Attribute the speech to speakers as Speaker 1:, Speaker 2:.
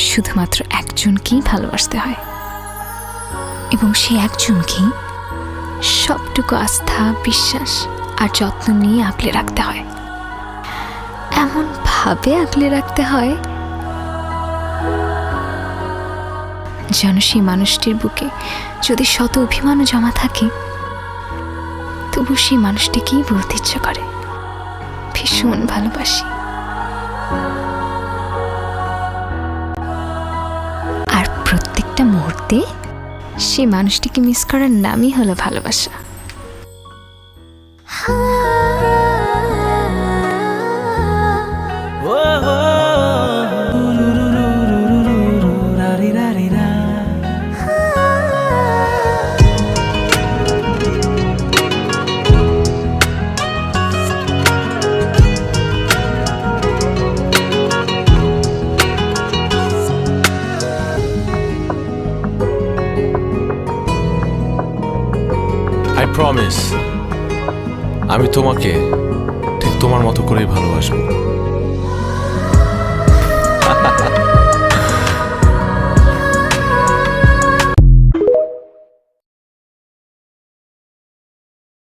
Speaker 1: শুধুমাত্র একজনকেই ভালোবাসতে হয়, এবং সেই একজনকেই সবটুকু আস্থা, বিশ্বাস আর যত্ন নিয়ে আগলে রাখতে হয়। এমন ভাবে আগলে রাখতে হয় যেন সেই মানুষটির বুকে যদি শত অভিমানও জমা থাকে, তবু সেই মানুষটিকেই বলতে ইচ্ছা করে ভীষণ ভালোবাসি। আর প্রত্যেকটা মুহূর্তে সেই মানুষটিকে মিস করার নামই হলো ভালোবাসা।
Speaker 2: I promise আমি তোমাকে ঠিক তোমার মতো করেই ভালোবাসবো।